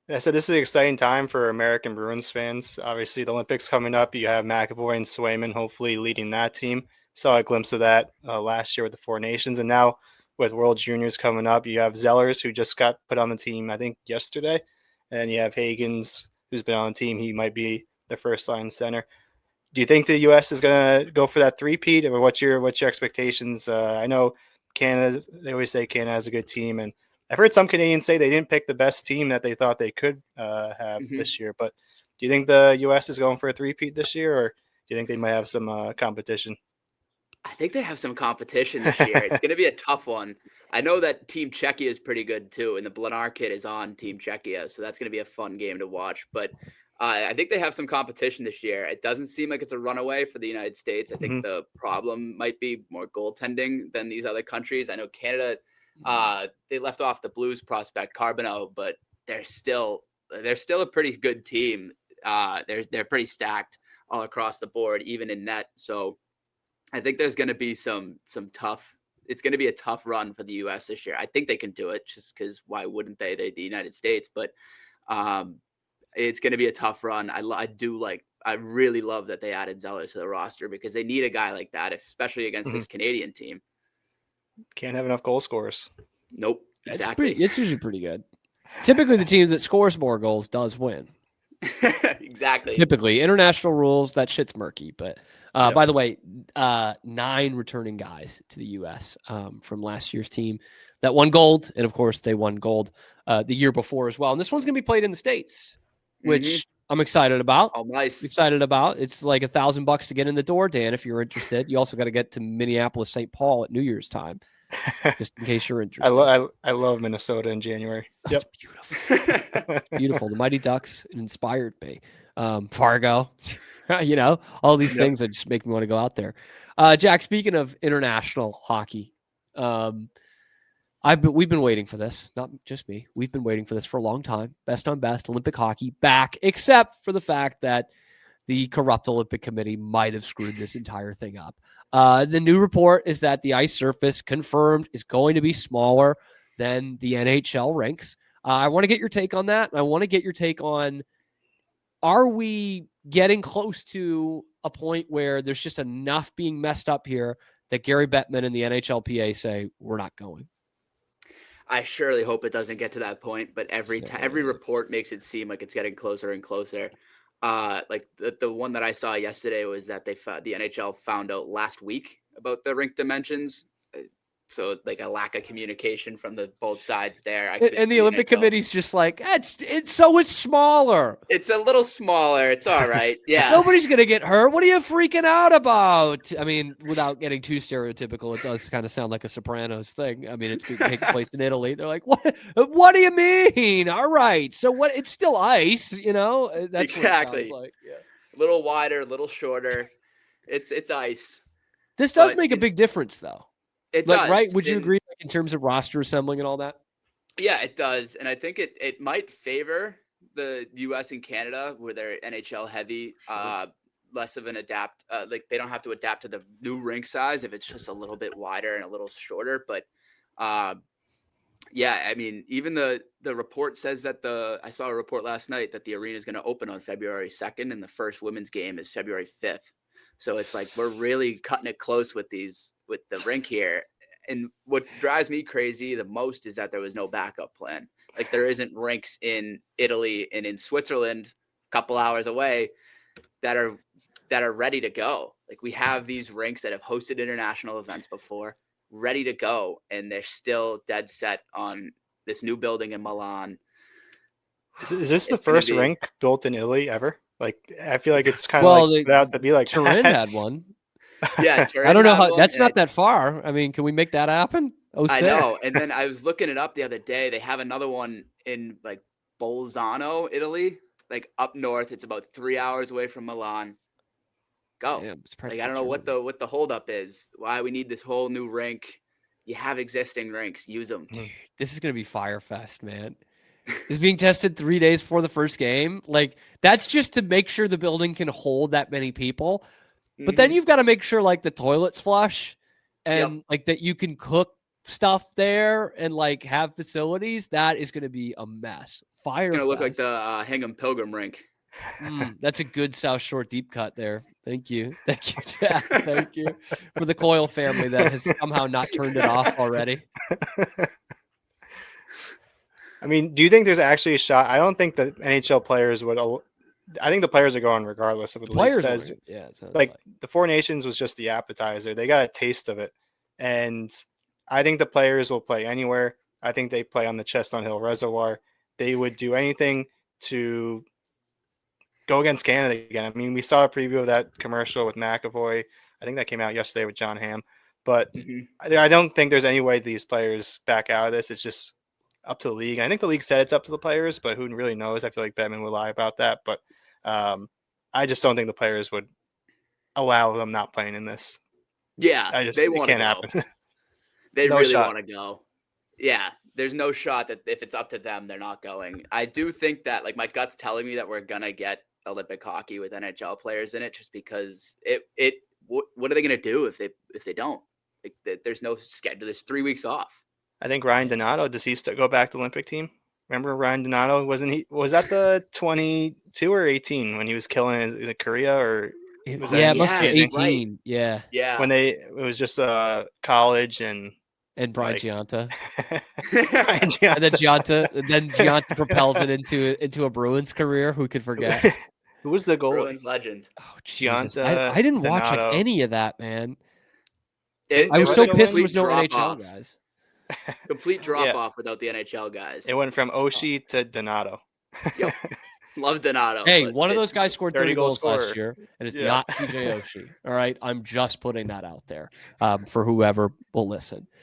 Yeah, so this is an exciting time for American Bruins fans. Obviously, the Olympics coming up. You have McAvoy and Swayman hopefully leading that team. Saw a glimpse of that last year with the Four Nations, and now with World Juniors coming up, you have Zellers who just got put on the team I think yesterday, and you have Hagens who's been on the team. He might be the first line center. Do you think the U.S. is going to go for that three-peat, or what's your expectations? I know Canada. They always say Canada has a good team, and I've heard some Canadians say they didn't pick the best team that they thought they could have Hmm. this year. But do you think the U.S. is going for a three-peat this year, or do you think they might have some competition? I think they have some competition this year. It's going to be a tough one. I know that Team Czechia is pretty good too, and the Blanar kid is on Team Czechia, so that's going to be a fun game to watch. But I think they have some competition this year. It doesn't seem like it's a runaway for the United States. I think Mhm. the problem might be more goaltending than these other countries. I know Canada, they left off the Blues prospect Carbonneau, but they're still a pretty good team. They're pretty stacked all across the board, even in net. So I think there's going to be some tough. It's going to be a tough run for the U.S. this year. I think they can do it just because why wouldn't they? They're the United States, but um, it's going to be a tough run. I really love that they added Zeller to the roster because they need a guy like that, especially against Mhm. this Canadian team. Can't have enough goal scorers. Nope, It's pretty. exactly, It's usually pretty good. Typically, the team that scores more goals does win. exactly. Typically, international rules, that shit's murky. But Yep. by the way, 9 returning guys to the U.S. From last year's team that won gold, and of course they won gold the year before as well. And this one's going to be played in the States, Hmm. which I'm excited about. Oh, nice. Excited about. It's like $1,000 to get in the door, Dan. If you're interested, you also got to get to Minneapolis, St. Paul at New Year's time, just in case you're interested. I love Minnesota in January. Oh, Yep. it's beautiful. Beautiful. The Mighty Ducks inspired me. Fargo, all these Yep. things that just make me want to go out there. Jack, speaking of international hockey, um, we've been waiting for this. Not just me. We've been waiting for this for a long time. Best on best Olympic hockey back, except for the fact that the corrupt Olympic Committee might have screwed this entire thing up. The new report is that the ice surface confirmed is going to be smaller than the NHL rinks. I want to get your take on that. I want to get your take on, are we getting close to a point where there's just enough being messed up here that Gary Bettman and the NHLPA say we're not going? I surely hope it doesn't get to that point, but every Same. report makes it seem like it's getting closer and closer. Like the one that I saw yesterday was that the NHL found out last week about the rink dimensions. So like a lack of communication from the both sides there. I could And the see Olympic NHL. Committee's just like, it's smaller. It's a little smaller. It's all right. Yeah. Nobody's going to get hurt. What are you freaking out about? I mean, without getting too stereotypical, it does kind of sound like a Sopranos thing. I mean, it's taking place in Italy. They're like, what? What do you mean? All right. So what? It's still ice, That's what it sounds Exactly. like. Yeah. A little wider, a little shorter. It's ice, This does but make a big difference, though. it Like, right? does. Would you And agree in terms of roster assembling and all that? yeah, it does, and I think it might favor the U.S. and Canada, where they're NHL heavy. Sure. Less of an like they don't have to adapt to the new rink size if it's just a little bit wider and a little shorter. But uh, yeah, I mean, even the report says that I saw a report last night that the arena is going to open on February 2nd, and the first women's game is February 5th. So it's like we're really cutting it close with the rink here. And what drives me crazy the most is that there was no backup plan. Like there isn't rinks in Italy and in Switzerland, a couple hours away, that are ready to go. Like we have these rinks that have hosted international events before, ready to go, and they're still dead set on this new building in Milan. Is this the It's gonna first be rink built in Italy ever? Like, I feel like it's kind of like Well, put out to be like Turin that. had one. yeah. I Turin don't know had how. one, That's and not that far. I mean, can we make that happen? Oh, I sick. know. And then I was looking it up the other day. They have another one in like Bolzano, Italy, like up north. It's about 3 hours away from Milan. Go. Damn, it's Like I practically don't know Germany. what the holdup is. Why we need this whole new rink? You have existing rinks. Use them. Dude, this is gonna be Firefest, man. Is being tested 3 days before the first game. Like that's just to make sure the building can hold that many people. But then Hmm. you've got to make sure like the toilets flush Yep. and like that you can cook stuff there and like have facilities, that is going to be a mess. Fire. It's gonna look like the Hingham Pilgrim rink. That's a good South Shore deep cut there. Thank you, Jack. Thank you for the Coyle family that has somehow not turned it off already. I mean, do you think there's actually a shot? I don't think the NHL players would. I think the players are going regardless of what the league says. Yeah, like the Four Nations was just the appetizer. They got a taste of it, and I think the players will play anywhere. I think they play on the Chestnut Hill Reservoir. They would do anything to go against Canada again. I mean, we saw a preview of that commercial with McAvoy. I think that came out yesterday with John Hamm. But I don't think there's any way these players back out of this. It's just up to the league. I think the league said it's up to the players, but who really knows? I feel like Bettman would lie about that. But I just don't think the players would allow them not playing in this. Yeah, they want to go. Happen. They no really want to go. Yeah, there's no shot that if it's up to them, they're not going. I do think that, like, my gut's telling me that we're gonna get Olympic hockey with NHL players in it, just because what are they gonna do if they don't? Like, there's no schedule. There's 3 weeks off. I think Ryan Donato, does he still go back to Olympic team? Remember Ryan Donato? Was that the 22 or 18 when he was killing in Korea, or it must be 18. Right. Yeah. When it was just college and Brian Giunta. And then Giunta propels it into a Bruins career. Who could forget? Who was the goalie? Bruins legend. Oh, Giunta. I didn't watch like any of that, man. I was so pissed there was no NHL guys. Complete drop off without the NHL guys. It went from Oshie to Donato. Yep. Love Donato. Hey, one of those guys scored 30 goals last year, and it's not TJ Oshie. All right, I'm just putting that out there for whoever will listen.